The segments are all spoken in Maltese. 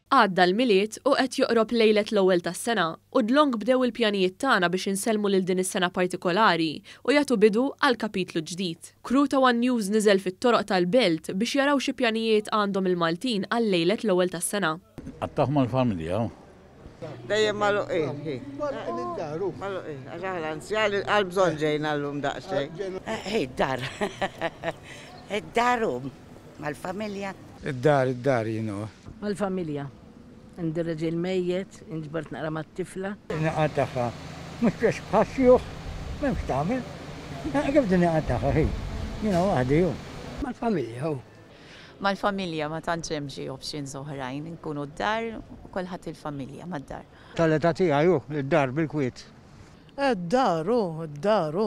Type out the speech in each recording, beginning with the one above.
Għadda l-Milied u qed joqrob lejlet l-ewwel tas-sena u dlong bdew il-pjanijiet tagħna biex insellmu lil din is-sena partikolari u jagħtu bidu għal kapitlu ġdid. Crew ta' One News niżel fit-toroq tal-Belt biex jaraw xi pjanijiet għandhom il-Maltin għal lejlet l-ewwel tas-sena. Għattaħ mal-familja. Dejjem mal-ewwel. Mal-ewwel, għax aħna ansjal għall-bżonn ġejna llum daqsxejn. Id-dar. Id-dar mal-familja. Id-dar, Mal-familja. Għandi r-raġel mejjed, inġbart naqra mat-tifla. Nqattgħu, mhux bħax-xjuħ, m'hemmx tagħmel. Kif din nqattgħu ħin? Jiena waħdi hu. Mal-familja hu. Mal-familja ma tantx hemm xi options oħrajn, inkunu d-dar u kulħadd il-familja mad-dar. Tal-età tiegħi hu, id-dar bil-kwiet. Id-dar,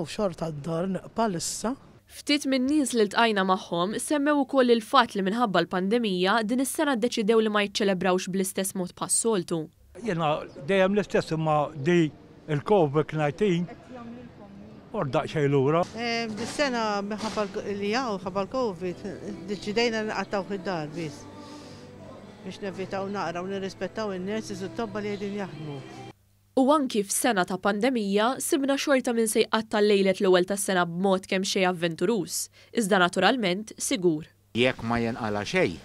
xorta d-dar palissa. Ftit minn nies li ltqajna magħhom semmew ukoll il-fatt li minħabba l-pandemija din is-sena ddeċidew li ma jiċċelebrawx bl-istess mod pas-soltu. Jiena dejjem l-istess imma di il-COVID-19 ordaq xejn lura. Dis-sena minħabba li ħabba l-COVID deċidejna nqattgħu id-dar biss biex nevitaw naqra u nirrispettaw in-nurses u t-tobba li qegħdin jaħdmu. U anki f'sena ta' pandemija sibna xorta minn se jqatta' lejlet l-ewwel tas-sena b'mod kemm xejn avventurus, iżda naturalment sigur. Jekk ma jenqala xejn,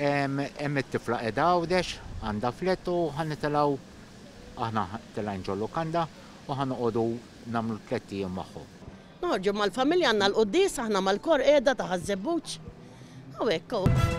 hemm it-tifla qiegħda għawdex, għandha flet u ħanitilgħu aħna tilgħin ġol lukanda u ħanoqogħdu nagħmlu tlettijiem magħhom. Noħorġu mal-familja għandna l-qudies, aħna mal-kor qiegħda ta' ħażebbuċ. Hawnhekk.